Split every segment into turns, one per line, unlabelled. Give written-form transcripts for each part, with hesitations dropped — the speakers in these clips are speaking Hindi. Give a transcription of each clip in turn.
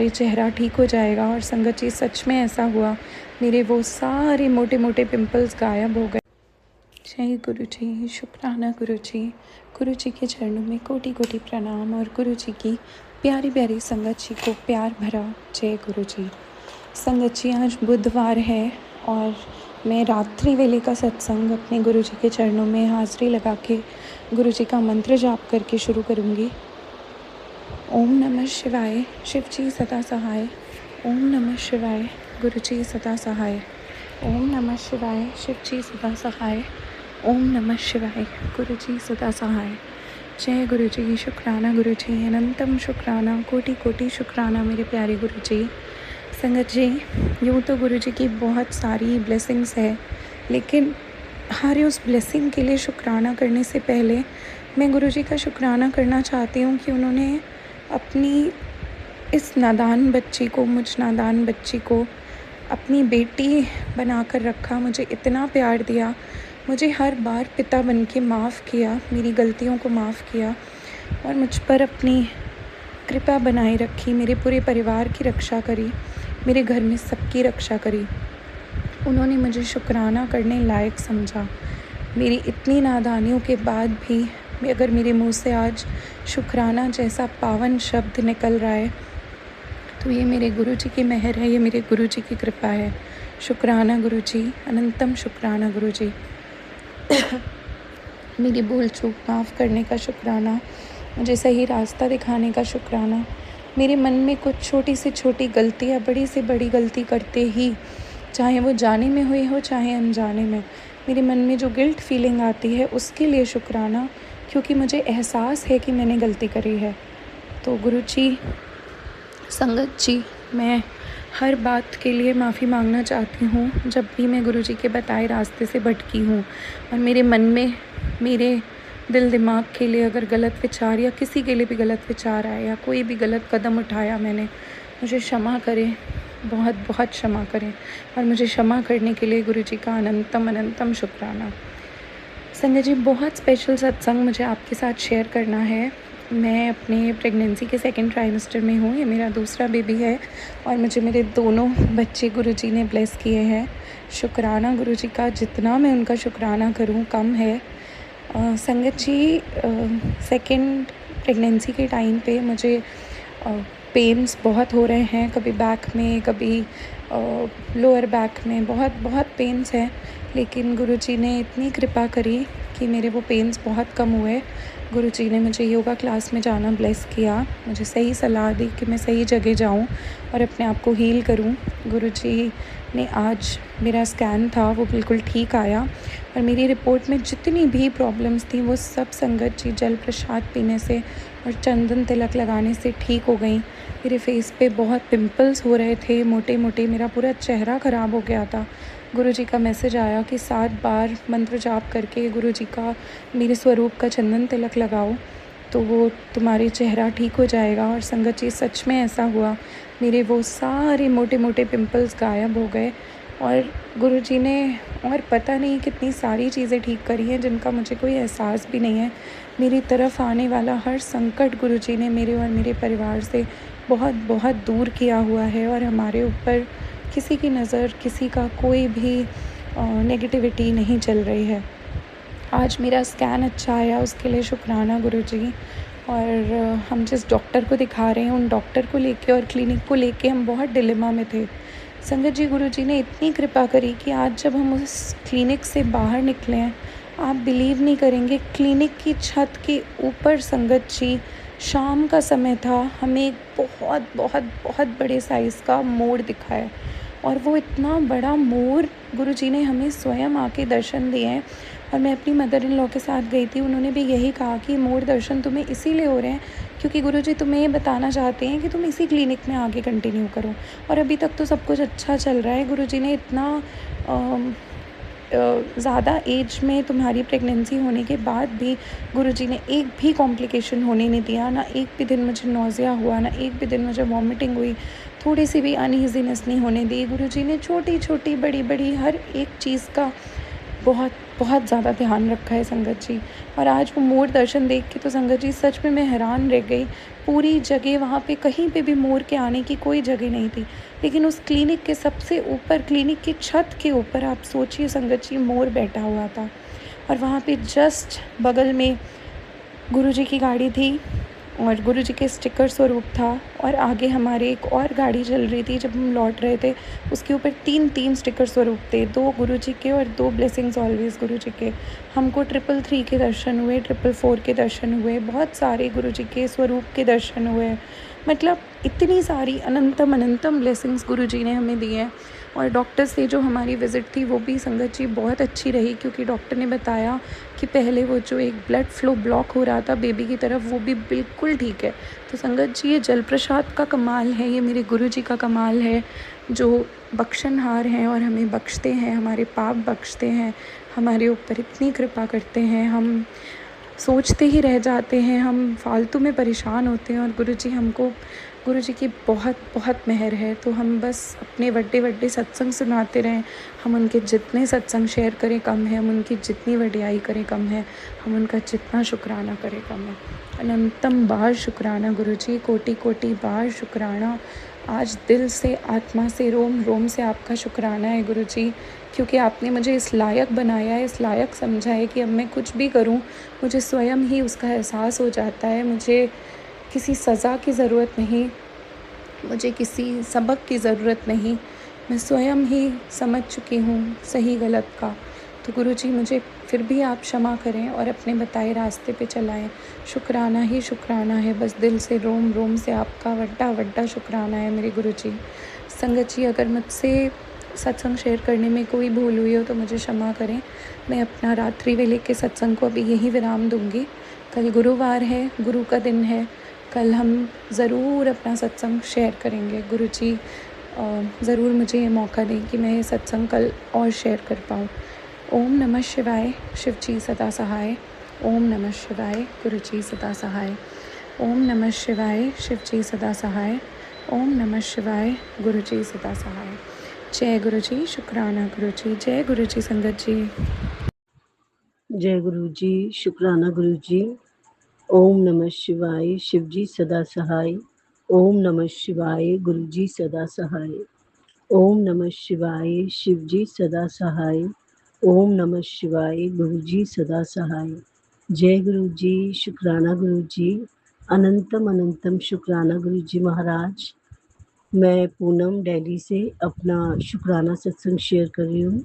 मेरा चेहरा ठीक हो जाएगा। और संगत जी सच में ऐसा हुआ, मेरे वो सारे मोटे मोटे पिंपल्स गायब हो गए। जय गुरु जी, शुक्राना गुरु जी। गुरु जी के चरणों में कोटि कोटि प्रणाम और गुरु जी की प्यारी प्यारी संगत जी को प्यार भरा जय गुरु जी। संगत जी, आज बुधवार है और मैं रात्रि वेले का सत्संग अपने गुरु जी के चरणों में हाज़िरी लगा के गुरु जी का मंत्र जाप करके शुरू करूँगी। ओम नमः शिवाय, शिव जी सदा सहाय। ओम नमः शिवाय, गुरु जी सदा सहाय। ओम नमः शिवाय, शिव जी सदा सहाय। ओम नमः शिवाय, गुरु जी सदा सहाय। जय गुरु जी, शुक्राना गुरु जी, अनंतम शुक्राना, कोटि कोटि शुक्राना मेरे प्यारे गुरु जी। संगत जी, यूँ तो गुरु जी की बहुत सारी ब्लेसिंग्स है, लेकिन हर उस ब्लेसिंग के लिए शुक्राना करने से पहले मैं गुरु जी का शुक्राना करना चाहती हूँ कि उन्होंने अपनी इस नादान बच्ची को, मुझ नादान बच्ची को अपनी बेटी बनाकर रखा, मुझे इतना प्यार दिया, मुझे हर बार पिता बन के माफ़ किया, मेरी गलतियों को माफ़ किया और मुझ पर अपनी कृपा बनाए रखी, मेरे पूरे परिवार की रक्षा करी, मेरे घर में सबकी रक्षा करी। उन्होंने मुझे शुक्राना करने लायक समझा। मेरी इतनी नादानियों के बाद भी अगर मेरे मुंह से आज शुक्राना जैसा पावन शब्द निकल रहा है तो ये मेरे गुरु जी की मेहर है, ये मेरे गुरु जी की कृपा है। शुक्राना गुरु जी, अनंतम शुक्राना गुरु जी। मेरी भूल चूक माफ़ करने का शुक्राना, मुझे सही रास्ता दिखाने का शुक्राना। मेरे मन में कुछ छोटी से छोटी गलती या बड़ी से बड़ी गलती करते ही, चाहे वो जाने में हुई हो चाहे अनजाने में, मेरे मन में जो गिल्ट फीलिंग आती है उसके लिए शुक्राना, क्योंकि मुझे एहसास है कि मैंने गलती करी है। तो गुरु जी, संगत जी, मैं हर बात के लिए माफ़ी मांगना चाहती हूँ जब भी मैं गुरु जी के बताए रास्ते से भटकी हूँ और मेरे मन में, मेरे दिल दिमाग के लिए अगर गलत विचार या किसी के लिए भी गलत विचार आए या कोई भी गलत कदम उठाया मैंने, मुझे क्षमा करें, बहुत बहुत क्षमा करें। और मुझे क्षमा करने के लिए गुरु जी का अनंतम अनंतम शुक्राना। संजय जी, बहुत स्पेशल सत्संग मुझे आपके साथ शेयर करना है। मैं अपने प्रेगनेंसी के सेकंड ट्राइमेस्टर में हूँ, ये मेरा दूसरा बेबी है और मुझे मेरे दोनों बच्चे गुरु जी ने ब्लेस किए हैं। शुक्राना गुरु जी का, जितना मैं उनका शुक्राना करूँ कम है। संगत जी, सेकंड प्रेगनेंसी के टाइम पे मुझे पेन्स बहुत हो रहे हैं, कभी बैक में, कभी लोअर बैक में, बहुत बहुत पेन्स हैं, लेकिन गुरुजी ने इतनी कृपा करी कि मेरे वो पेन्स बहुत कम हुए। गुरुजी ने मुझे योगा क्लास में जाना ब्लेस किया, मुझे सही सलाह दी कि मैं सही जगह जाऊं और अपने आप को हील करूं। गुरुजी ने आज मेरा स्कैन था वो बिल्कुल ठीक आया और मेरी रिपोर्ट में जितनी भी प्रॉब्लम्स थी वो सब संगत जी जल प्रसाद पीने से और चंदन तिलक लगाने से ठीक हो गई। मेरे फेस पे बहुत पिंपल्स हो रहे थे, मोटे मोटे, मेरा पूरा चेहरा ख़राब हो गया था। गुरुजी का मैसेज आया कि 7 बार मंत्र जाप करके गुरुजी का, मेरे स्वरूप का चंदन तिलक लगाओ तो वो तुम्हारे चेहरा ठीक हो जाएगा। और संगत जी सच में ऐसा हुआ, मेरे वो सारे मोटे मोटे पिंपल्स गायब हो गए और गुरुजी ने और पता नहीं कितनी सारी चीज़ें ठीक करी हैं जिनका मुझे कोई एहसास भी नहीं है। मेरी तरफ आने वाला हर संकट गुरुजी ने मेरे और मेरे परिवार से बहुत बहुत दूर किया हुआ है और हमारे ऊपर किसी की नज़र, किसी का कोई भी नेगेटिविटी नहीं चल रही है। आज मेरा स्कैन अच्छा आया, उसके लिए शुक्राना गुरुजी। और हम जिस डॉक्टर को दिखा रहे हैं उन डॉक्टर को लेके और क्लिनिक को लेके हम बहुत डिलेमा में थे। संगत जी, गुरुजी ने इतनी कृपा करी कि आज जब हम उस क्लिनिक से बाहर निकले हैं, आप बिलीव नहीं करेंगे, क्लिनिक की छत के ऊपर संगत जी शाम का समय था, हमें एक बहुत बहुत बहुत बड़े साइज़ का मोर दिखा है और वो इतना बड़ा मोर गुरुजी ने हमें स्वयं आके दर्शन दिए हैं। और मैं अपनी मदर इन लॉ के साथ गई थी, उन्होंने भी यही कहा कि मोर दर्शन तुम्हें इसीलिए हो रहे हैं क्योंकि गुरुजी तुम्हें ये बताना चाहते हैं कि तुम इसी क्लिनिक में आगे कंटिन्यू करो। और अभी तक तो सब कुछ अच्छा चल रहा है। गुरुजी ने इतना ज़्यादा एज में तुम्हारी प्रेगनेंसी होने के बाद भी गुरुजी ने एक भी कॉम्प्लिकेशन होने नहीं दिया, ना एक भी दिन मुझे नौज़िया हुआ, ना एक भी दिन मुझे वॉमिटिंग हुई, थोड़ी सी भी अनईजीनेस नहीं होने दी। गुरुजी ने छोटी छोटी बड़ी बड़ी हर एक चीज़ का बहुत बहुत ज़्यादा ध्यान रखा है संगत जी। और आज वो मोर दर्शन देख के तो संगत जी सच में मैं हैरान रह गई पूरी जगह वहाँ पे कहीं पे भी मोर के आने की कोई जगह नहीं थी। लेकिन उस क्लिनिक के सबसे ऊपर, क्लिनिक की छत के ऊपर, आप सोचिए संगत जी, मोर बैठा हुआ था। और वहाँ पे जस्ट बगल में गुरुजी की गाड़ी थी और गुरुजी के स्टिकर स्वरूप था। और आगे हमारे एक और गाड़ी चल रही थी, जब हम लौट रहे थे उसके ऊपर 3 स्टिकर स्वरूप थे, 2 गुरुजी के और 2 ब्लेसिंग्स ऑलवेज गुरुजी के। हमको 333 के दर्शन हुए, 444 के दर्शन हुए, बहुत सारे गुरुजी के स्वरूप के दर्शन हुए। मतलब इतनी सारी अनंतम अनंतम ब्लेसिंग्स गुरुजी ने हमें दी हैं। और डॉक्टर से जो हमारी विज़िट थी वो भी संगत जी बहुत अच्छी रही, क्योंकि डॉक्टर ने बताया कि पहले वो जो एक ब्लड फ्लो ब्लॉक हो रहा था बेबी की तरफ, वो भी बिल्कुल ठीक है। तो संगत जी, ये जल प्रसाद का कमाल है, ये मेरे गुरुजी का कमाल है, जो बख्शनहार हैं और हमें बख्शते हैं, हमारे पाप बख्शते हैं, हमारे ऊपर इतनी कृपा करते हैं। हम सोचते ही रह जाते हैं, हम फालतू में परेशान होते हैं, और गुरुजी हमको, गुरुजी की बहुत बहुत मेहर है। तो हम बस अपने बड़े बड़े सत्संग सुनाते रहें। हम उनके जितने सत्संग शेयर करें कम है, हम उनकी जितनी वडियाई करें कम है, हम उनका जितना शुक्राना करें कम है। अनंतम बार शुक्राना गुरुजी, कोटि कोटि बार शुक्राना। आज दिल से, आत्मा से, रोम रोम से आपका शुक्राना है गुरुजी, क्योंकि आपने मुझे इस लायक बनाया है, इस लायक समझा है कि अब मैं कुछ भी करूं, मुझे स्वयं ही उसका एहसास हो जाता है। मुझे किसी सज़ा की ज़रूरत नहीं, मुझे किसी सबक की ज़रूरत नहीं, मैं स्वयं ही समझ चुकी हूँ सही गलत का। तो गुरुजी, मुझे फिर भी आप क्षमा करें और अपने बताए रास्ते पे चलाएं। शुक्राना ही शुक्राना है, बस दिल से, रोम रोम से आपका वड्डा वड्डा शुक्राना है मेरे गुरुजी। संगत जी, अगर मुझसे सत्संग शेयर करने में कोई भूल हुई हो तो मुझे क्षमा करें। मैं अपना रात्रि वेले के सत्संग को अभी यहीं विराम दूँगी। कल गुरुवार है, गुरु का दिन है, कल हम ज़रूर अपना सत्संग शेयर करेंगे। गुरुजी ज़रूर मुझे ये मौका दें कि मैं ये सत्संग कल और शेयर कर पाऊँ। ओम नमः शिवाय, शिव जी सदा सहाय। ओम नमः शिवाय, गुरुजी सदा सहाय। ओम नमः शिवाय, शिव जी सदा सहाय। ओम नमः शिवाय, गुरुजी सदा सहाय। जय गुरुजी, शुक्राना गुरुजी, जय गुरुजी संगत जी।
जय गुरु जी, शुक्राना गुरु जी। ओम नमः शिवाय, शिव जी सदा सहाय। ओम नमः शिवाय, गुरु जी सदा सहाय। ओम नमः शिवाय, शिव जी सदा सहाय। ओम नमः शिवाय, गुरु जी सदा सहाय। जय गुरु जी, शुक्राना गुरु जी। अनंतम अनंतम शुक्राना गुरु जी महाराज। मैं पूनम दिल्ली से अपना शुक्राना सत्संग शेयर कर रही हूँ।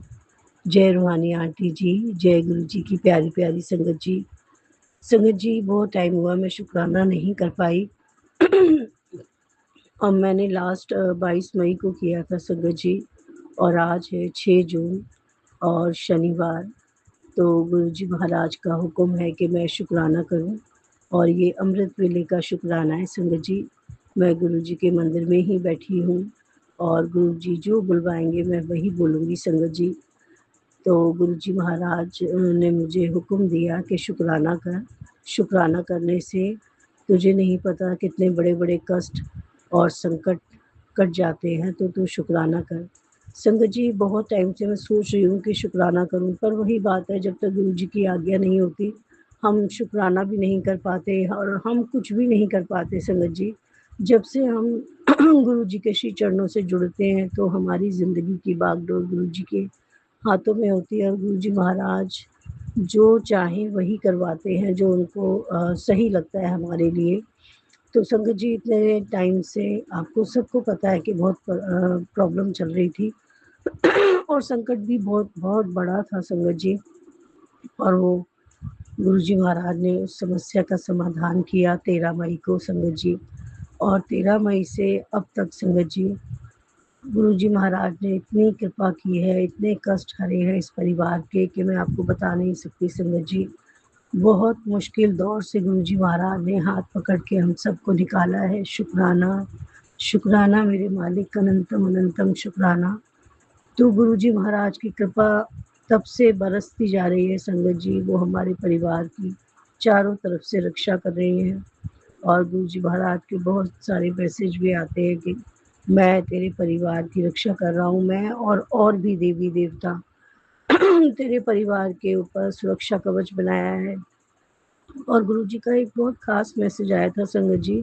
जय रूहानी आंटी जी, जय गुरु जी की प्यारी प्यारी संगत जी। संगत जी, बहुत टाइम हुआ मैं शुक्राना नहीं कर पाई। अब मैंने लास्ट 22 मई को किया था संगत जी, और आज है 6 जून और शनिवार। तो गुरु जी महाराज का हुक्म है कि मैं शुक्राना करूं, और ये अमृत वेले का शुक्राना है संगत जी। मैं गुरु जी के मंदिर में ही बैठी हूँ, और गुरु जी जो बुलवाएंगे मैं वही बोलूँगी संगत जी। तो गुरु जी महाराज ने मुझे हुक्म दिया कि शुक्राना कर। शुक्राना करने से तुझे नहीं पता कितने बड़े बड़े कष्ट और संकट कट जाते हैं, तो तू शुक्राना कर। संगत जी, बहुत टाइम से मैं सोच रही हूँ कि शुक्राना करूँ, पर वही बात है, जब तक गुरु जी की आज्ञा नहीं होती हम शुक्राना भी नहीं कर पाते और हम कुछ भी नहीं कर पाते संगत जी। जब से हम गुरु जी के श्री चरणों से जुड़ते हैं तो हमारी ज़िंदगी की बागडोर गुरु जी के हाथों में होती है, और गुरु जी महाराज जो चाहें वही करवाते हैं, जो उनको सही लगता है हमारे लिए। तो संगत जी, इतने टाइम से आपको सबको पता है कि बहुत प्रॉब्लम चल रही थी और संकट भी बहुत बहुत बड़ा था संगत जी। और वो गुरु जी महाराज ने उस समस्या का समाधान किया 13 मई को संगत जी। और 13 मई से अब तक संगत जी, गुरु जी महाराज ने इतनी कृपा की है, इतने कष्ट हरे हैं इस परिवार के कि मैं आपको बता नहीं सकती संगत जी। बहुत मुश्किल दौर से गुरु जी महाराज ने हाथ पकड़ के हम सबको निकाला है। शुक्राना, शुक्राना मेरे मालिक, अनंतम अनंतम शुक्राना। तो गुरु जी महाराज की कृपा तब से बरसती जा रही है संगत जी। वो हमारे परिवार की चारों तरफ से रक्षा कर रही हैं, और गुरु जी महाराज के बहुत सारे मैसेज भी आते हैं कि मैं तेरे परिवार की रक्षा कर रहा हूँ, मैं और भी देवी देवता तेरे परिवार के ऊपर सुरक्षा कवच बनाया है। और गुरु जी का एक बहुत खास मैसेज आया था संगत जी,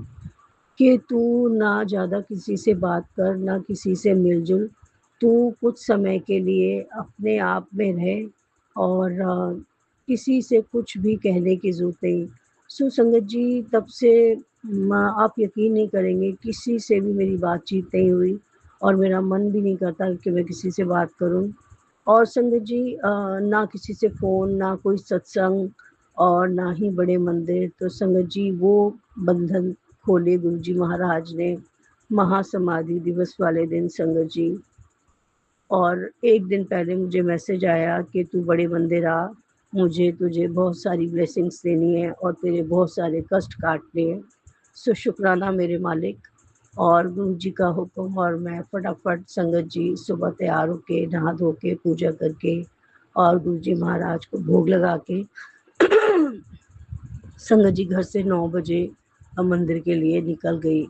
कि तू ना ज़्यादा किसी से बात कर, ना किसी से मिल-जुल। तू कुछ समय के लिए अपने आप में रह और किसी से कुछ भी कहने की ज़रूरत नहीं। सो संगत जी, तब से आप यकीन नहीं करेंगे, किसी से भी मेरी बातचीत नहीं हुई और मेरा मन भी नहीं करता कि मैं किसी से बात करूँ। और संगत जी, ना किसी से फ़ोन, ना कोई सत्संग और ना ही बड़े मंदिर। तो संगत जी, वो बंधन खोले गुरुजी महाराज ने महासमाधि दिवस वाले दिन संगत जी। और 1 दिन पहले मुझे मैसेज आया कि तू बड़े मंदिर आ, मुझे तुझे बहुत सारी ब्लेसिंग्स देनी है और तेरे बहुत सारे कष्ट काटने हैं। सो शुक्राना मेरे मालिक। और गुरु जी का हुक्म, और मैं फटाफट संगत जी सुबह तैयार होके, नहा धो के, पूजा करके और गुरु जी महाराज को भोग लगा के संगत जी घर से 9 बजे मंदिर के लिए निकल गई।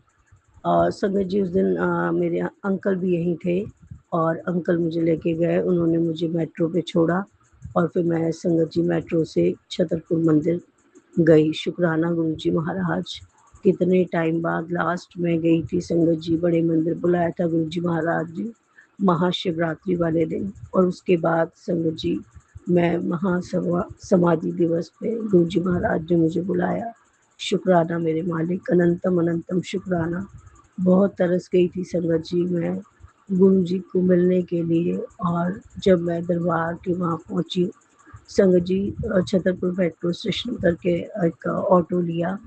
और संगत जी उस दिन मेरे अंकल भी यहीं थे और अंकल मुझे लेके गए। उन्होंने मुझे मेट्रो पे छोड़ा और फिर मैं संगत जी मेट्रो से छतरपुर मंदिर गई। शुक्राना गुरु जी महाराज, कितने टाइम बाद लास्ट में गई थी संगत जी। बड़े मंदिर बुलाया था गुरु जी महाराज ने महाशिवरात्रि वाले दिन, और उसके बाद संगत जी मैं समाधि दिवस पे गुरु जी महाराज ने मुझे बुलाया। शुक्राना मेरे मालिक, अनंतम अनंतम शुक्राना। बहुत तरस गई थी संगत जी मैं गुरु जी को मिलने के लिए। और जब मैं दरबार के वहाँ पहुँची संगत जी, छतरपुर मेट्रो स्टेशन उतर के एक ऑटो लिया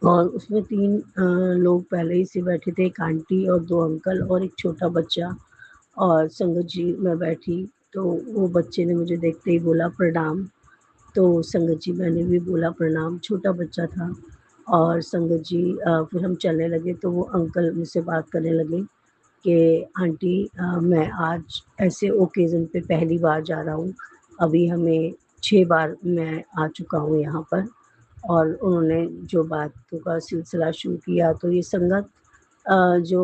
और उसमें 3 लोग पहले ही से बैठे थे, एक आंटी और 2 अंकल और एक छोटा बच्चा। और संगत जी मैं बैठी तो वो बच्चे ने मुझे देखते ही बोला प्रणाम। तो संगत जी मैंने भी बोला प्रणाम, छोटा बच्चा था। और संगत जी फिर हम चलने लगे तो वो अंकल मुझसे बात करने लगे कि आंटी, मैं आज ऐसे ओकेज़न पे पहली बार जा रहा हूँ। अभी हमें 6 बार मैं आ चुका हूँ यहाँ पर। और उन्होंने जो बातों का सिलसिला शुरू किया, तो ये संगत जो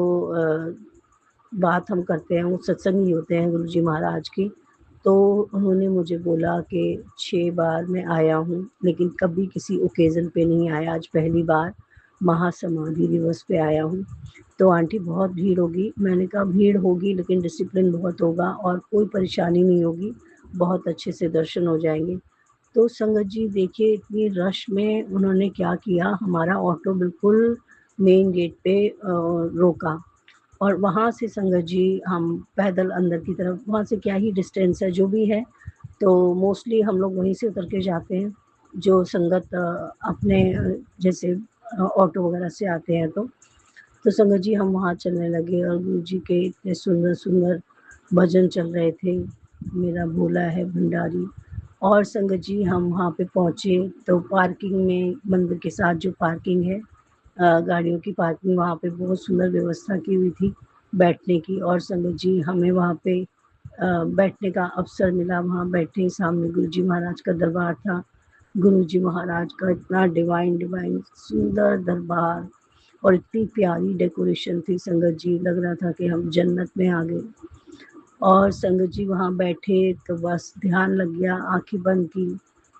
बात हम करते हैं वो सत्संग ही होते हैं गुरु जी महाराज की। तो उन्होंने मुझे बोला कि 6 बार मैं आया हूँ, लेकिन कभी किसी ओकेज़न पे नहीं आया, आज पहली बार महासमाधि दिवस पे आया हूँ। तो आंटी बहुत भीड़ होगी। मैंने कहा भीड़ होगी लेकिन डिसिप्लिन बहुत होगा और कोई परेशानी नहीं होगी, बहुत अच्छे से दर्शन हो जाएँगे। तो संगत जी देखिए, इतनी रश में उन्होंने क्या किया, हमारा ऑटो बिल्कुल मेन गेट पे रोका। और वहाँ से संगत जी हम पैदल अंदर की तरफ, वहाँ से क्या ही डिस्टेंस है, जो भी है, तो मोस्टली हम लोग वहीं से उतर के जाते हैं। जो संगत अपने जैसे ऑटो वगैरह से आते हैं तो संगत जी हम वहाँ चलने लगे और गुरु जी के इतने सुंदर-सुंदर भजन चल रहे थे, मेरा भोला है भंडारी। और संगत जी हम वहाँ पे पहुँचे तो पार्किंग में, मंदिर के साथ जो पार्किंग है, गाड़ियों की पार्किंग, वहाँ पे बहुत सुंदर व्यवस्था की हुई थी बैठने की। और संगत जी हमें वहाँ पे बैठने का अवसर मिला। वहाँ बैठे, सामने गुरु जी महाराज का दरबार था। गुरु जी महाराज का इतना डिवाइन सुंदर दरबार और इतनी प्यारी डेकोरेशन थी संगत जी, लग रहा था कि हम जन्नत में आ गए। और संगत जी वहाँ बैठे तो बस ध्यान लग गया, आँखें बंद की,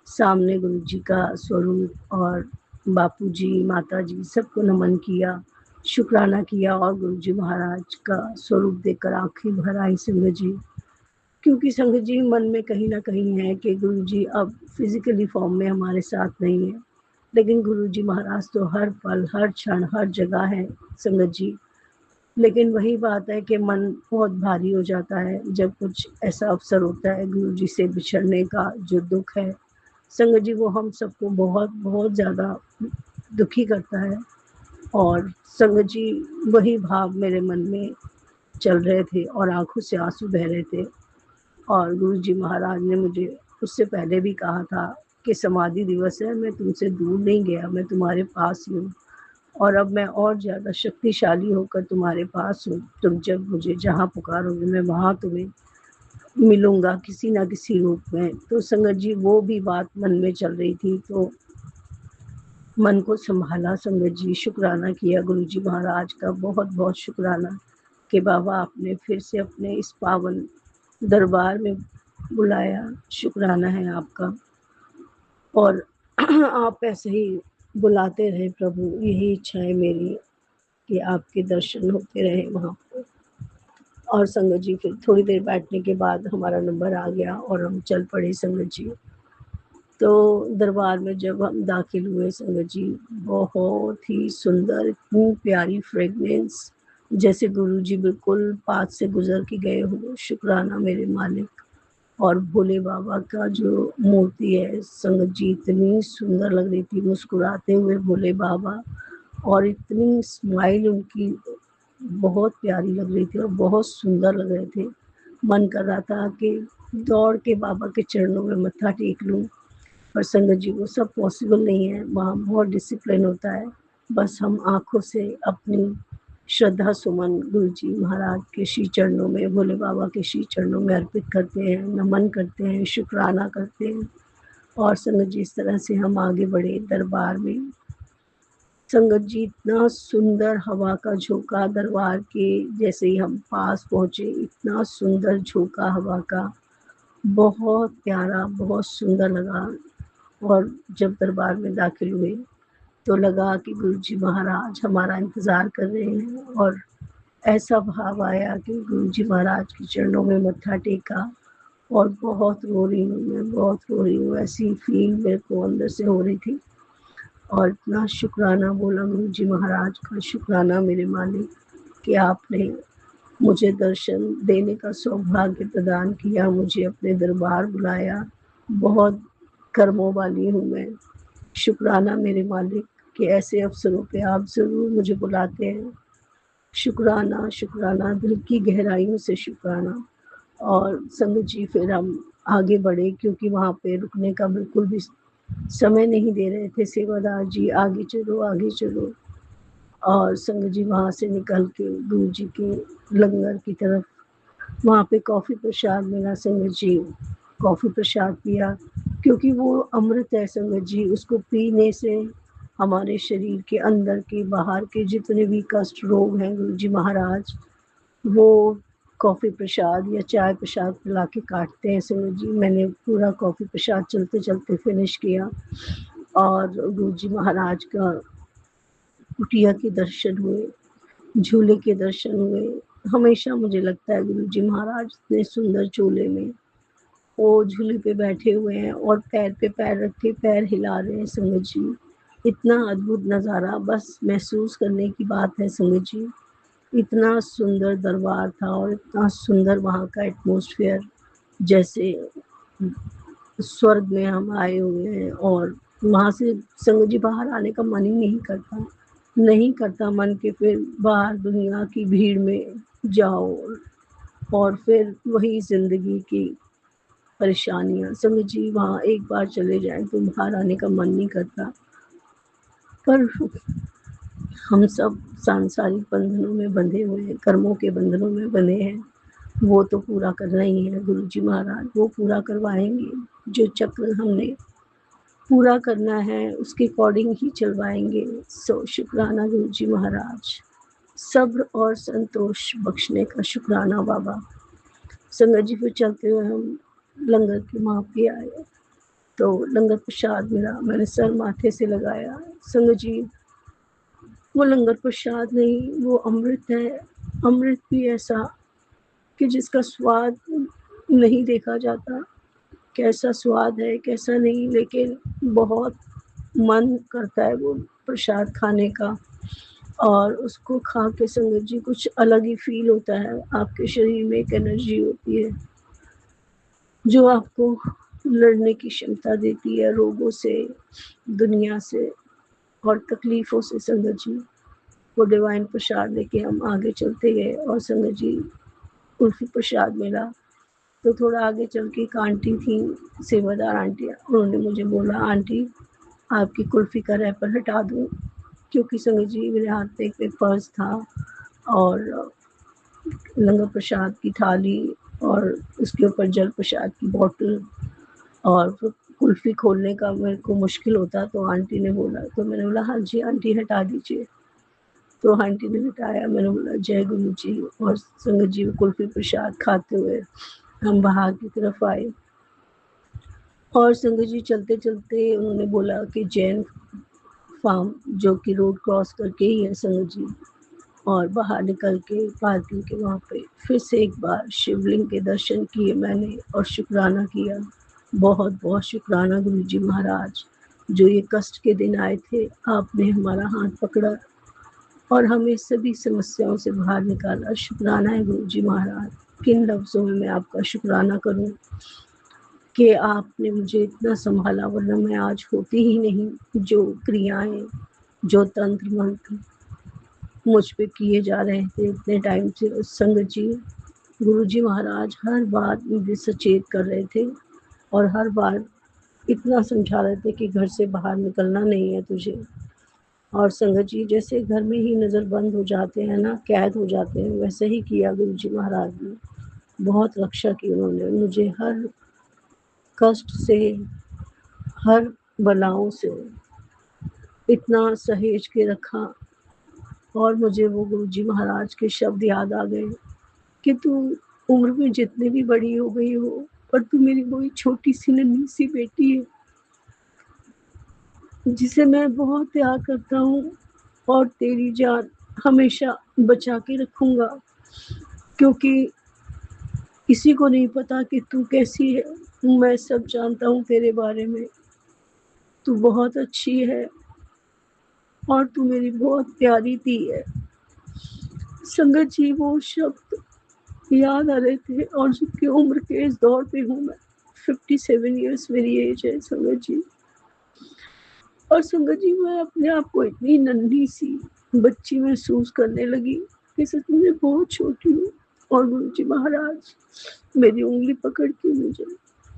सामने गुरु जी का स्वरूप और बापू जी, माता जी सबको नमन किया, शुक्राना किया और गुरु जी महाराज का स्वरूप देखकर आँखें भर आई संगत जी। क्योंकि संगत जी मन में कहीं न कहीं है कि गुरु जी अब फ़िज़िकली फ़ॉर्म में हमारे साथ नहीं है, लेकिन गुरु जी महाराज तो हर पल, हर क्षण, हर जगह हैं संगत जी। लेकिन वही बात है कि मन बहुत भारी हो जाता है जब कुछ ऐसा अवसर होता है गुरु जी से बिछड़ने का, जो दुःख है संगत जी वो हम सबको बहुत बहुत ज़्यादा दुखी करता है। और संगत जी वही भाव मेरे मन में चल रहे थे और आँखों से आँसू बह रहे थे। और गुरु जी महाराज ने मुझे उससे पहले भी कहा था कि समाधि दिवस है, मैं तुमसे दूर नहीं गया, मैं तुम्हारे पास ही हूँ और अब मैं और ज़्यादा शक्तिशाली होकर तुम्हारे पास हूँ। तुम जब मुझे जहाँ पुकारोगे मैं वहाँ तुम्हें मिलूँगा किसी न किसी रूप में। तो संगत जी वो भी बात मन में चल रही थी, तो मन को सँभाला संगत जी, शुक्राना किया गुरु जी महाराज का, बहुत-बहुत शुक्राना कि बाबा आपने फिर से अपने इस पावन दरबार में बुलाया, शुक्राना है आपका। और आप ऐसे ही बुलाते रहें प्रभु, यही इच्छा है मेरी कि आपके दर्शन होते रहें वहाँ पे। और संगत जी फिर थोड़ी देर बैठने के बाद हमारा नंबर आ गया और हम चल पड़े संगत जी। तो दरबार में जब हम दाखिल हुए संगत जी, बहुत ही सुंदर, इतनी प्यारी फ्रेगनेंस, जैसे गुरुजी बिल्कुल पास से गुजर के गए हो। शुक्राना मेरे मालिक। और भोले बाबा का जो मूर्ति है संगत जी, इतनी सुंदर लग रही थी, मुस्कुराते हुए भोले बाबा, और इतनी स्माइल उनकी बहुत प्यारी लग रही थी और बहुत सुंदर लग रहे थे। मन कर रहा था कि दौड़ के बाबा के चरणों में मत्था टेक लूं, पर संगत जी वो सब पॉसिबल नहीं है, वहाँ बहुत डिसिप्लिन होता है। बस हम आँखों से अपनी श्रद्धा सुमन गुरु जी महाराज के श्री चरणों में, भोले बाबा के श्री चरणों में अर्पित करते हैं, नमन करते हैं, शुक्राना करते हैं। और संगत जी इस तरह से हम आगे बढ़े दरबार में। संगत जी इतना सुंदर हवा का झोंका दरबार के, जैसे ही हम पास पहुँचे इतना सुंदर झोंका हवा का, बहुत प्यारा, बहुत सुंदर लगा। और जब दरबार में दाखिल हुए तो लगा कि गुरु जी महाराज हमारा इंतज़ार कर रहे हैं, और ऐसा भाव आया कि गुरु जी महाराज के चरणों में मत्था टेका और बहुत रो रही हूँ मैं, बहुत रो रही हूँ, ऐसी फील मेरे को अंदर से हो रही थी। और इतना शुक्राना बोला गुरु जी महाराज का, शुक्राना मेरे मालिक कि आपने मुझे दर्शन देने का सौभाग्य प्रदान किया, मुझे अपने दरबार बुलाया। बहुत कर्मों वाली हूँ मैं। शुक्राना मेरे मालिक कि ऐसे अवसरों पे आप ज़रूर मुझे बुलाते हैं। शुक्राना, शुक्राना, दिल की गहराइयों से शुक्राना। और संगत जी फिर हम आगे बढ़े, क्योंकि वहाँ पे रुकने का बिल्कुल भी समय नहीं दे रहे थे सेवादार जी, आगे चलो आगे चलो। और संगत जी वहाँ से निकल के गुरु जी के लंगर की तरफ, वहाँ पे कॉफ़ी प्रसाद मिला संगत जी, कॉफ़ी प्रसाद पिया, क्योंकि वो अमृत है संगत जी, उसको पीने से हमारे शरीर के अंदर के बाहर के जितने भी कष्ट रोग हैं गुरु जी महाराज, वो कॉफ़ी प्रसाद या चाय प्रसाद पिला के काटते हैं संगत जी। मैंने पूरा कॉफ़ी प्रसाद चलते चलते फिनिश किया, और गुरु जी महाराज का कुटिया के दर्शन हुए, झूले के दर्शन हुए। हमेशा मुझे लगता है गुरु जी महाराज इतने सुंदर झूले में, वो झूले पे बैठे हुए हैं और पैर पे पैर रख के पैर हिला रहे हैं संगत जी। इतना अद्भुत नज़ारा, बस महसूस करने की बात है संगत जी। इतना सुंदर दरबार था और इतना सुंदर वहाँ का एटमॉस्फेयर, जैसे स्वर्ग में हम आए हुए हैं। और वहाँ से संगत जी बाहर आने का मन ही नहीं करता, नहीं करता मन के फिर बाहर दुनिया की भीड़ में जाओ और फिर वही ज़िंदगी की परेशानियाँ। संगत जी वहाँ एक बार चले जाएँ तो बाहर आने का मन नहीं करता, पर हम सब सांसारिक बंधनों में बंधे हुए हैं, कर्मों के बंधनों में बंधे हैं, वो तो पूरा करना ही है गुरु जी महाराज, वो पूरा करवाएंगे। जो चक्र हमने पूरा करना है उसके अकॉर्डिंग ही चलवाएंगे। सो शुक्राना गुरु जी महाराज, सब्र और संतोष बख्शने का शुक्राना बाबा। संगत जी फिर चलते हुए हम लंगर के वहाँ पे आए, तो लंगर प्रसाद मिला, मैंने सर माथे से लगाया। संगत जी वो लंगर प्रसाद नहीं, वो अमृत है। अमृत भी ऐसा कि जिसका स्वाद नहीं देखा जाता, कैसा स्वाद है कैसा नहीं, लेकिन बहुत मन करता है वो प्रसाद खाने का। और उसको खा के संगत जी कुछ अलग ही फील होता है, आपके शरीर में एक एनर्जी होती है जो आपको लड़ने की क्षमता देती है रोगों से, दुनिया से और तकलीफ़ों से। संगत जी वो डिवाइन प्रसाद लेके हम आगे चलते गए, और संगत जी कुल्फ़ी प्रसाद मिला तो थोड़ा आगे चल के एक आंटी थी, सेवादार आंटी, उन्होंने मुझे बोला आंटी आपकी कुल्फ़ी का रैपर हटा दूँ, क्योंकि संगत जी मेरे हाथ में एक पर्स था और लंगर प्रसाद की थाली और उसके ऊपर जल प्रसाद की बॉटल, और कुल्फ़ी खोलने का मेरे को मुश्किल होता, तो आंटी ने बोला, तो मैंने बोला हाँ जी आंटी हटा दीजिए। तो आंटी ने हटाया, मैंने बोला जय गुरु जी, और संगत जी कुल्फ़ी प्रसाद खाते हुए हम बाहर की तरफ आए। और संगत जी चलते चलते उन्होंने बोला कि जैन फार्म जो कि रोड क्रॉस करके ही है संगत जी। और बाहर निकल के पार्किंग के वहाँ पे फिर से एक बार शिवलिंग के दर्शन किए मैंने और शुक्राना किया। बहुत बहुत शुक्राना गुरु जी महाराज, जो ये कष्ट के दिन आए थे, आपने हमारा हाथ पकड़ा और हमें सभी समस्याओं से बाहर निकाला। शुक्राना है गुरु जी महाराज। किन लफ्ज़ों में मैं आपका शुक्राना करूं कि आपने मुझे इतना संभाला, वरना मैं आज होती ही नहीं। जो क्रियाएं, जो तंत्र मंत्र मुझ पे किए जा रहे थे इतने टाइम से, संगत जी, गुरु जी महाराज हर बार मुझे सचेत कर रहे थे और हर बार इतना समझा रहे थे कि घर से बाहर निकलना नहीं है तुझे। और संगत जी, जैसे घर में ही नज़र बंद हो जाते हैं ना, कैद हो जाते हैं, वैसे ही किया गुरु जी महाराज ने। बहुत रक्षा की उन्होंने मुझे, हर कष्ट से, हर बलाओं से इतना सहेज के रखा। और मुझे वो गुरु जी महाराज के शब्द याद आ गए कि तू उम्र में जितनी भी बड़ी हो गई हो, पर तू मेरी वही छोटी सी नन्ही सी बेटी है जिसे मैं बहुत प्यार करता हूँ और तेरी जान हमेशा बचा के रखूंगा, क्योंकि किसी को नहीं पता कि तू कैसी है। मैं सब जानता हूँ तेरे बारे में। तू बहुत अच्छी है और तू मेरी बहुत प्यारी थी है। संगत जी, वो शब्द याद आ रहे थे और जिनकी उम्र के इस दौर पे हूँ मैं। 57 ईयर्स मेरी एज है संगत जी। और संगत जी, मैं अपने आप को इतनी नन्ही सी बच्ची महसूस करने लगी कि सच में बहुत छोटी हूँ। और गुरु जी महाराज मेरी उंगली पकड़ के मुझे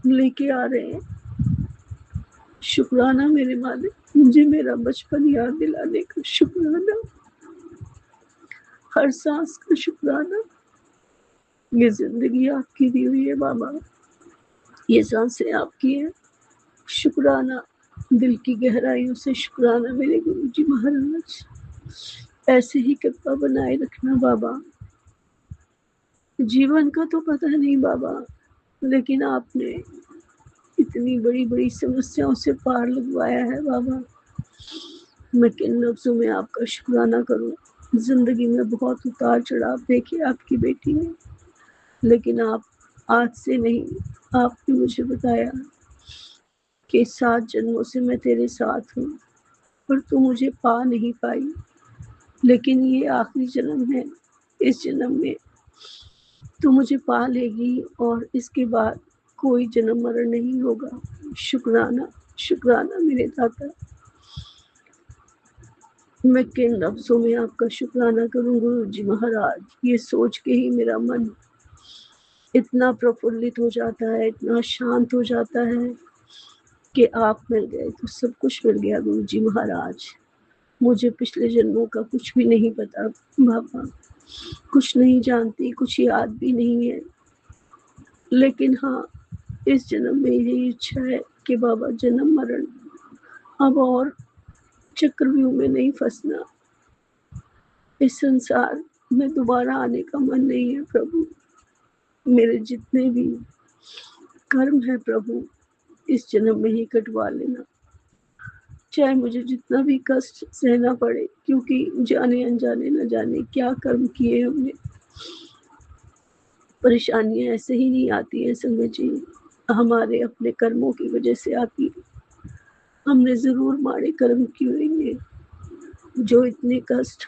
लेके आ रहे हैं। शुक्राना मेरे मालिक, मुझे मेरा बचपन याद दिलाने का शुक्राना, हर सांस का शुक्राना। ये जिंदगी आपकी दी हुई है बाबा, ये सांसें आपकी हैं। शुक्राना, दिल की गहराइयों से शुक्राना मेरे गुरु जी महाराज। ऐसे ही कृपा बनाए रखना बाबा। जीवन का तो पता नहीं बाबा, लेकिन आपने इतनी बड़ी बड़ी समस्याओं से पार लगवाया है बाबा। मैं किन लफ्ज़ों में आपका शुक्राना करूं। जिंदगी में बहुत उतार चढ़ाव देखे आपकी बेटी ने, लेकिन आप आज से नहीं, आपने मुझे बताया कि 7 जन्मों से मैं तेरे साथ हूँ, पर तू मुझे पा नहीं पाई। लेकिन ये आखिरी जन्म है, इस जन्म में तू मुझे पा लेगी और इसके बाद कोई जन्म मरण नहीं होगा। शुक्राना, शुक्राना मेरे दाता। मैं किन लफ्ज़ों में आपका शुक्राना करूं गुरु जी महाराज। ये सोच के ही मेरा मन इतना प्रफुल्लित हो जाता है, इतना शांत हो जाता है कि आप मिल गए तो सब कुछ मिल गया गुरु जी महाराज। मुझे पिछले जन्मों का कुछ भी नहीं पता बाबा, कुछ नहीं जानती, कुछ याद भी नहीं है। लेकिन हाँ, इस जन्म में यही इच्छा है कि बाबा जन्म मरण अब और चक्रव्यूह में नहीं फंसना। इस संसार में दोबारा आने का मन नहीं है प्रभु। मेरे जितने भी कर्म है प्रभु, इस जन्म में ही कटवा लेना, चाहे मुझे जितना भी कष्ट सहना पड़े, क्योंकि जाने अनजाने न जाने क्या कर्म किए हमने। परेशानियां ऐसे ही नहीं आती हैं संगत जी, हमारे अपने कर्मों की वजह से आती है। हमने जरूर माड़े कर्म किए होंगे जो इतने कष्ट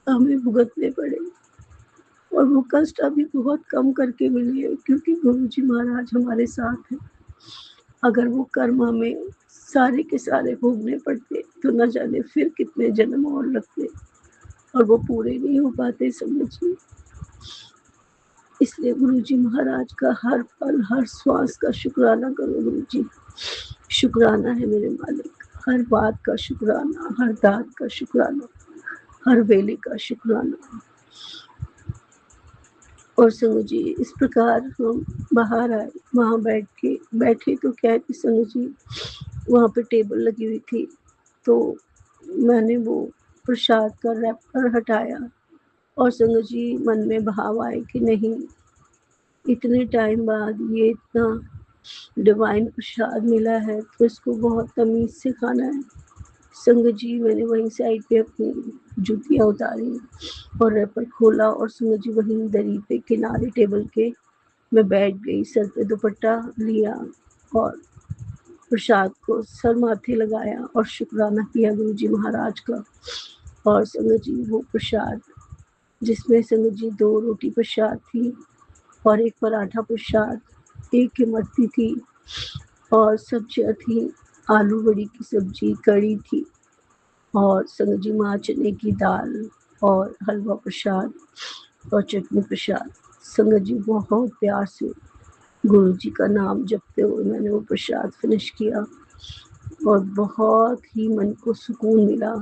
हमें भुगतने पड़े, और वो कष्ट अभी बहुत कम करके मिली है, क्योंकि गुरु जी महाराज हमारे साथ हैं। अगर वो कर्म हमें सारे के सारे भोगने पड़ते तो न जाने फिर कितने जन्म और लगते, और वो पूरे नहीं हो पाते समझिए। इसलिए गुरु जी महाराज का हर पल, हर श्वास का शुक्राना करो गुरु जी। शुक्राना है मेरे मालिक, हर बात का शुक्राना, हर दात का शुक्राना, हर वेले का शुक्राना। और संगू जी, इस प्रकार हम बाहर आए, वहाँ बैठे तो क्या है कि संगू जी वहाँ पे टेबल लगी हुई थी, तो मैंने वो प्रसाद का रैपर हटाया और संगू जी मन में भाव आए कि नहीं, इतने टाइम बाद ये इतना डिवाइन प्रसाद मिला है तो इसको बहुत तमीज़ से खाना है। संगत जी मैंने वहीं साइड पे अपनी जूतियाँ उतारी और रैपर खोला और संगत जी वहीं दरी पे किनारे टेबल के मैं बैठ गई, सर पे दुपट्टा लिया और प्रसाद को सर माथे लगाया और शुक्राना किया गुरु जी महाराज का। और संगत जी वो प्रसाद जिसमें संगत जी 2 रोटी प्रसाद थी और 1 पराठा प्रसाद, 1 इमरती थी और सब्जियाँ थी, आलू बड़ी की सब्जी, कढ़ी थी और संगत जी माँ चने की दाल और हलवा प्रसाद और चटनी प्रसाद। संगत जी बहुत प्यार से गुरु जी का नाम जपते हुए मैंने वो प्रसाद फिनिश किया और बहुत ही मन को सुकून मिला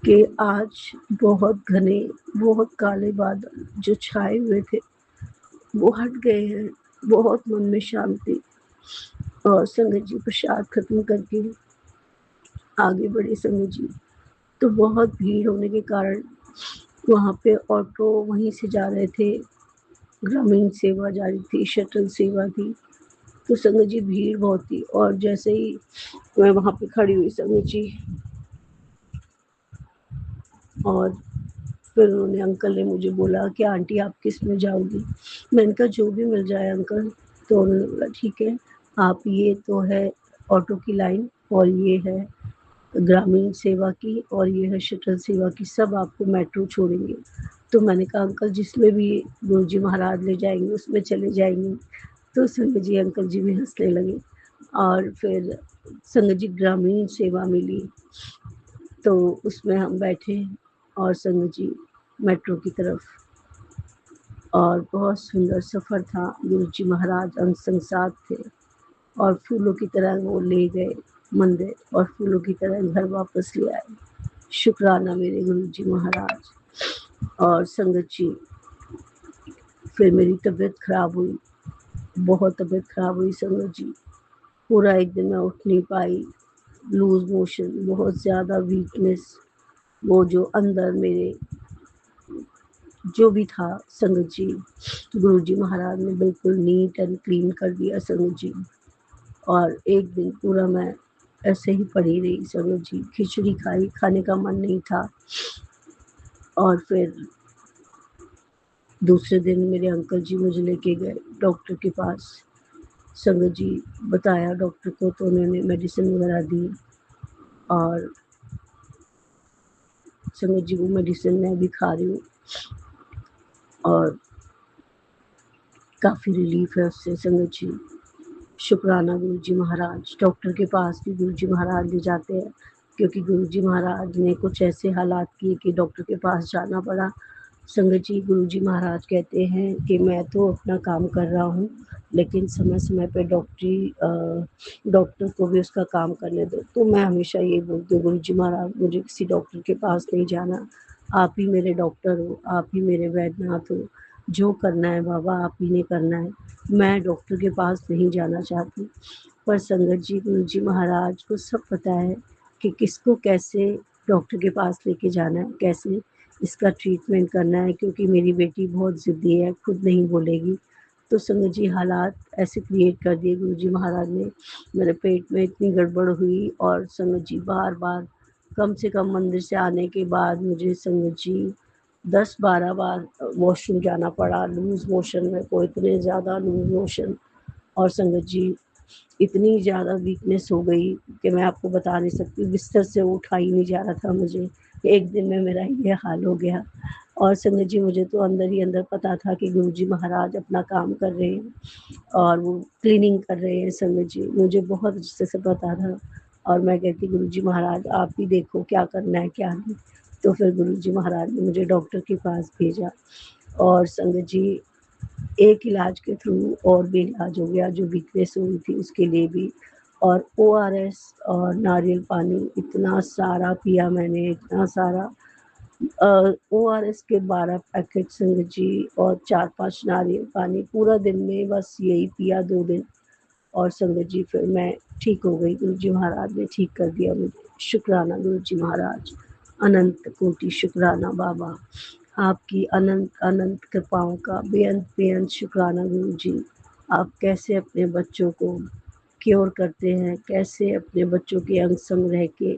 कि आज बहुत घने, बहुत काले बादल जो छाए हुए थे वो हट गए हैं। बहुत मन में शांति। और संगत जी प्रसाद खत्म करके आगे बढ़े संगत जी, तो बहुत भीड़ होने के कारण वहाँ पे ऑटो वहीं से जा रहे थे, ग्रामीण सेवा जा रही थी, शटल सेवा थी, तो संगत जी भीड़ बहुत थी। और जैसे ही मैं वहाँ पे खड़ी हुई संगत जी, और फिर उन्होंने अंकल ने मुझे बोला कि आंटी आप किस में जाओगी? मैंने कहा जो भी मिल जाए अंकल। तो उन्होंने बोला ठीक है, आप ये तो है ऑटो की लाइन और ये है ग्रामीण सेवा की और ये है शटल सेवा की, सब आपको मेट्रो छोड़ेंगे। तो मैंने कहा अंकल जिसमें भी गुरु जी महाराज ले जाएंगे उसमें चले जाएंगे। तो संगत जी अंकल जी भी हंसने लगे और फिर संगत जी ग्रामीण सेवा मिली तो उसमें हम बैठे और संगत जी मेट्रो की तरफ, और बहुत सुंदर सफ़र था। गुरु जी महाराज अंग संग साथ थे और फूलों की तरह वो ले गए मंदिर और फूलों की तरह घर वापस ले आए। शुक्राना मेरे गुरु जी महाराज। और संगत जी फिर मेरी तबीयत खराब हुई, बहुत तबीयत खराब हुई संगत जी। पूरा एक दिन मैं उठ नहीं पाई, लूज मोशन, बहुत ज़्यादा वीकनेस, वो जो अंदर मेरे जो भी था संगत जी, गुरु जी महाराज ने बिल्कुल नीट एंड क्लीन कर दिया संगत जी। और एक दिन पूरा मैं ऐसे ही पड़ी रही संगत जी, खिचड़ी खाई, खाने का मन नहीं था। और फिर दूसरे दिन मेरे अंकल जी मुझे लेके गए डॉक्टर के पास। संगत जी बताया डॉक्टर को तो उन्होंने मेडिसिन वगैरह दी और संगत जी वो मेडिसिन मैं भी खा रही हूँ और काफ़ी रिलीफ है उससे संगत जी। शुक्राना गुरु जी महाराज। डॉक्टर के पास भी गुरु जी महाराज ले जाते हैं क्योंकि गुरु जी महाराज ने कुछ ऐसे हालात किए कि डॉक्टर के पास जाना पड़ा। संगत जी गुरु जी महाराज कहते हैं कि मैं तो अपना काम कर रहा हूँ लेकिन समय समय पे डॉक्टर को भी उसका काम करने दो। तो मैं हमेशा ये बोलती हूँ गुरु जी महाराज मुझे किसी डॉक्टर के पास नहीं जाना, आप ही मेरे डॉक्टर हो, आप ही मेरे वैद्यनाथ हो, जो करना है बाबा आप ही ने करना है, मैं डॉक्टर के पास नहीं जाना चाहती। पर संगत जी गुरु जी महाराज को सब पता है कि किसको कैसे डॉक्टर के पास लेके जाना है, कैसे इसका ट्रीटमेंट करना है, क्योंकि मेरी बेटी बहुत ज़िद्दी है, खुद नहीं बोलेगी। तो संगत जी हालात ऐसे क्रिएट कर दिए गुरु जी महाराज ने, मेरे पेट में इतनी गड़बड़ हुई और संगत जी बार-बार कम से कम मंदिर से आने के बाद मुझे संगत जी 10-12 बार वॉशरूम जाना पड़ा। लूज़ मोशन मेरे को इतने ज़्यादा लूज़ मोशन और संगत जी इतनी ज़्यादा वीकनेस हो गई कि मैं आपको बता नहीं सकती, बिस्तर से उठा ही नहीं जा रहा था मुझे। एक दिन में मेरा ये हाल हो गया। और संगत जी मुझे तो अंदर ही अंदर पता था कि गुरु जी महाराज अपना काम कर रहे हैं और वो क्लीनिंग कर रहे हैं संगत जी, मुझे बहुत अच्छे से पता था। और मैं कहती गुरु जी महाराज आप ही देखो क्या करना है क्या नहीं। तो फिर गुरु जी महाराज ने मुझे डॉक्टर के पास भेजा और संगत जी एक इलाज के थ्रू और भी इलाज हो गया, जो वीकनेस हुई थी उसके लिए भी। और ओआरएस और नारियल पानी इतना सारा पिया मैंने, इतना सारा। ओआरएस के 12 पैकेट संगत जी और 4-5 नारियल पानी पूरा दिन में बस यही पिया 2 दिन। और संगत जी फिर मैं ठीक हो गई, गुरु जी महाराज ने ठीक कर दिया मुझे। शुक्राना गुरु जी महाराज, अनंत कोटि शुक्राना बाबा, आपकी अनंत अनंत कृपाओं का बेअंत बेअंत शुक्राना गुरु जी। आप कैसे अपने बच्चों को क्योर करते हैं, कैसे अपने बच्चों के अंग संग रह के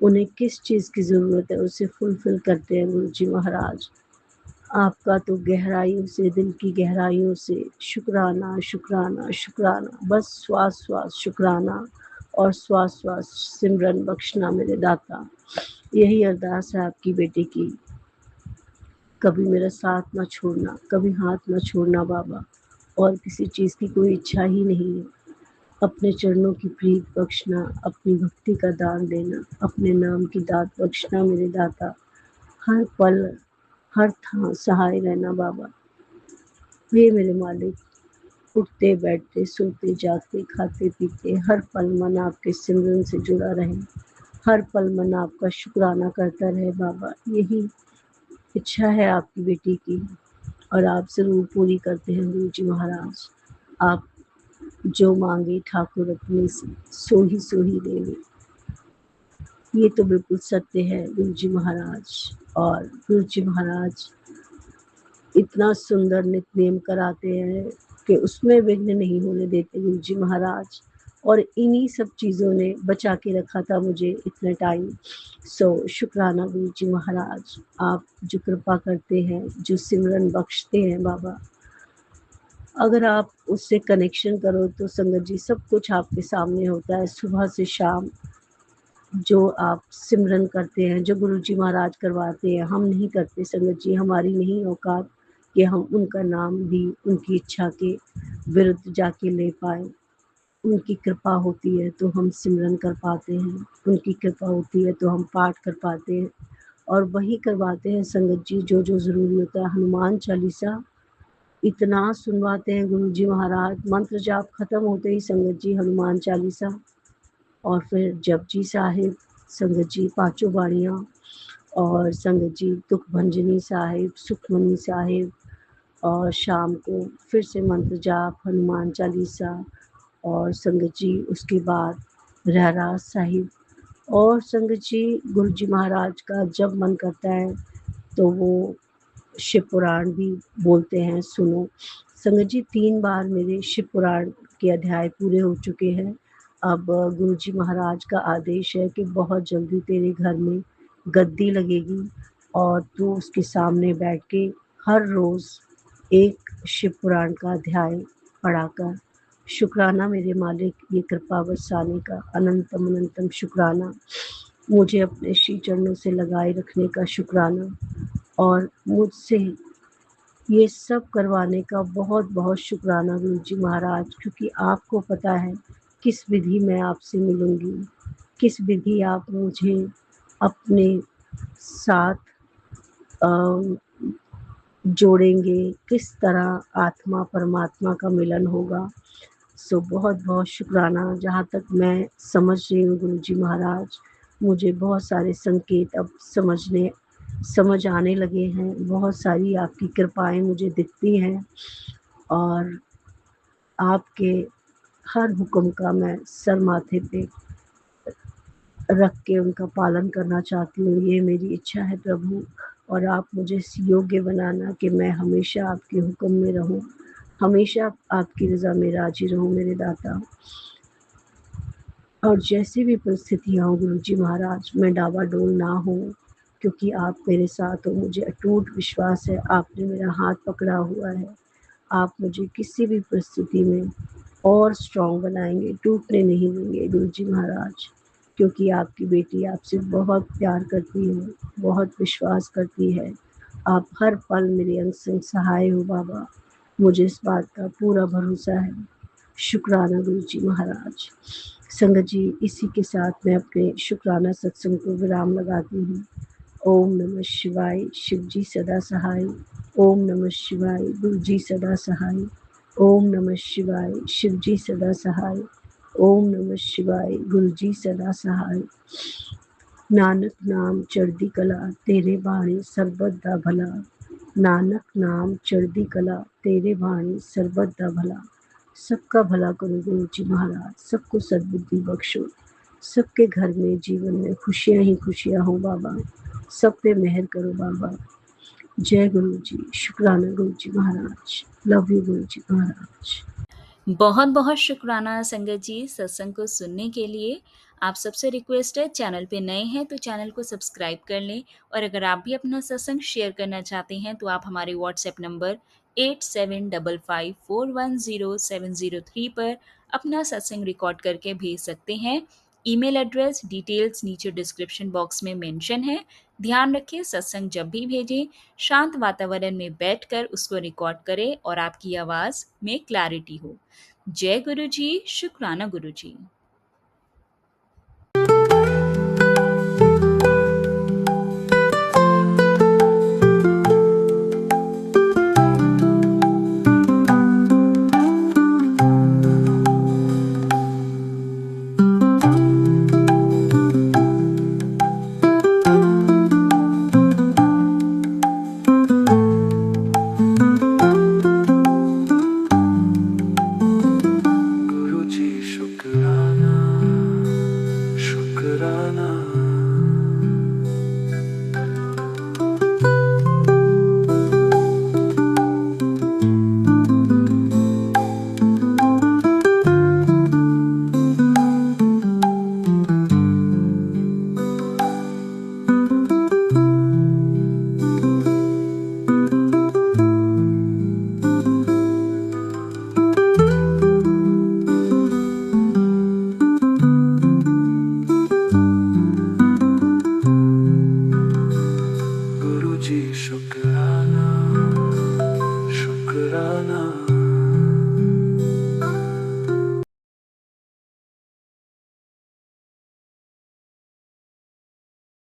उन्हें किस चीज़ की ज़रूरत है उसे फुलफ़िल करते हैं गुरुजी महाराज। आपका तो गहराइयों से, दिल की गहराइयों से शुक्राना, शुक्राना, शुक्राना, बस श्वास-श्वास शुक्राना और श्वास-श्वास सिमरन बख्शना मेरे दाता। यही अरदास है आपकी बेटी की। कभी मेरा साथ ना छोड़ना, कभी हाथ ना छोड़ना बाबा, और किसी चीज़ की कोई इच्छा ही नहीं है। अपने चरणों की प्रीत बख्शना, अपनी भक्ति का दान देना, अपने नाम की दात बख्शना मेरे दाता। हर पल, हर सहाय रहना बाबा। हे मेरे मालिक, उठते बैठते सोते जागते खाते पीते हर पल मन आपके सिमरन से जुड़ा रहे, हर पल मन आपका शुक्राना करता रहे बाबा। यही इच्छा है आपकी बेटी की, और आप ज़रूर पूरी करते हैं गुरु जी महाराज। आप जो मांगे ठाकुर अपने से सो ही ले ले। ये तो बिल्कुल सत्य है गुरु जी महाराज। और गुरु जी महाराज इतना सुंदर नित्य-नेम कराते हैं कि उसमें विघ्न नहीं होने देते गुरु जी महाराज, और इन्हीं सब चीज़ों ने बचा के रखा था मुझे इतने टाइम। शुक्राना गुरु जी महाराज, आप जो कृपा करते हैं, जो सिमरन बख्शते हैं बाबा, अगर आप उससे कनेक्शन करो तो संगत जी सब कुछ आपके सामने होता है। सुबह से शाम जो आप सिमरन करते हैं, जो गुरु जी महाराज करवाते हैं, हम नहीं करते संगत जी, हमारी नहीं औकात कि हम उनका नाम भी उनकी इच्छा के विरुद्ध जाके ले पाएँ। उनकी कृपा होती है तो हम सिमरन कर पाते हैं, उनकी कृपा होती है तो हम पाठ कर पाते हैं, और वही करवाते हैं संगत जी जो ज़रूरी होता है। हनुमान चालीसा इतना सुनवाते हैं गुरु जी महाराज, मंत्र जाप खत्म होते ही संगत जी हनुमान चालीसा, और फिर जपजी साहिब, संगत जी पाँचों बाणियाँ, और संगत जी दुख भंजनी साहिब, सुखमनी साहिब, और शाम को फिर से मंत्र जाप हनुमान चालीसा, और संगत जी उसके बाद रहरास साहिब, और संगत जी गुरु जी महाराज का जब मन करता है तो वो शिव पुराण भी बोलते हैं। सुनो संगत जी, 3 बार मेरे शिव पुराण के अध्याय पूरे हो चुके हैं। अब गुरु जी महाराज का आदेश है कि बहुत जल्दी तेरे घर में गद्दी लगेगी, और तू उसके सामने बैठ के हर रोज़ एक शिव पुराण का अध्याय पढ़ा कर। शुक्राना मेरे मालिक, ये कृपा बरसाने का अनंतम अनंतम शुक्राना। मुझे अपने श्री चरणों से लगाए रखने का शुक्राना, और मुझसे ये सब करवाने का बहुत बहुत शुक्राना गुरु जी महाराज, क्योंकि आपको पता है किस विधि मैं आपसे मिलूँगी, किस विधि आप मुझे अपने साथ जोड़ेंगे, किस तरह आत्मा परमात्मा का मिलन होगा। बहुत बहुत शुक्राना। जहाँ तक मैं समझ रही हूँ गुरु जी महाराज, मुझे बहुत सारे संकेत अब समझ आने लगे हैं। बहुत सारी आपकी कृपाएँ मुझे दिखती हैं, और आपके हर हुक्म का मैं सर माथे पे रख के उनका पालन करना चाहती हूँ। ये मेरी इच्छा है प्रभु, और आप मुझे इस योग्य बनाना कि मैं हमेशा आपके हुक्म में रहूँ, हमेशा आपकी रज़ा में राज़ी रहूँ मेरे दाता। और जैसी भी परिस्थितियाँ हों गुरु जी महाराज, मैं डावाडोल ना हूँ, क्योंकि आप मेरे साथ हो। मुझे अटूट विश्वास है, आपने मेरा हाथ पकड़ा हुआ है। आप मुझे किसी भी परिस्थिति में और स्ट्रॉन्ग बनाएंगे, टूटने नहीं देंगे गुरु जी महाराज, क्योंकि आपकी बेटी आपसे बहुत प्यार करती है, बहुत विश्वास करती है। आप हर पल मेरे अंग संग सहाय हो बाबा, मुझे इस बात का पूरा भरोसा है। शुक्राना गुरु जी महाराज। संगत जी, इसी के साथ मैं अपने शुक्राना सत्संग को विराम लगाती हूँ। ओम नमः शिवाय, शिव जी सदा सहाय। ओम नमः शिवाय, गुरु जी सदा सहाय। ओम नमः शिवाय, शिव जी सदा सहाय। ओम नमः शिवाय, गुरु जी सदा सहाय। नानक नाम चढ़दी कला, तेरे बाणी सर्बत दा भला। नानक नाम चढ़दी कला, तेरे बाणी सर्बत दा भला। सबका भला करो गुरु जी महाराज, सबको सद्बुद्धि बख्शो, सबके घर में जीवन में खुशियाँ ही खुशियाँ हो बाबा, सब पे मेहर करो बाबा। जय गुरु जी। शुक्राना गुरु जी महाराज। लव यू गुरु जी महाराज।
बहुत बहुत शुक्राना संगत जी सत्संग को सुनने के लिए। आप सबसे रिक्वेस्ट है, चैनल पे नए हैं तो चैनल को सब्सक्राइब कर लें। और अगर आप भी अपना सत्संग शेयर करना चाहते हैं तो आप हमारे व्हाट्सएप नंबर 8755410703 पर अपना सत्संग रिकॉर्ड करके भेज सकते हैं। ईमेल एड्रेस डिटेल्स नीचे डिस्क्रिप्शन बॉक्स में मेंशन है। ध्यान रखें, सत्संग जब भी भेजें शांत वातावरण में बैठकर उसको रिकॉर्ड करें और आपकी आवाज़ में क्लैरिटी हो। जय गुरु जी, शुक्राना गुरु जी।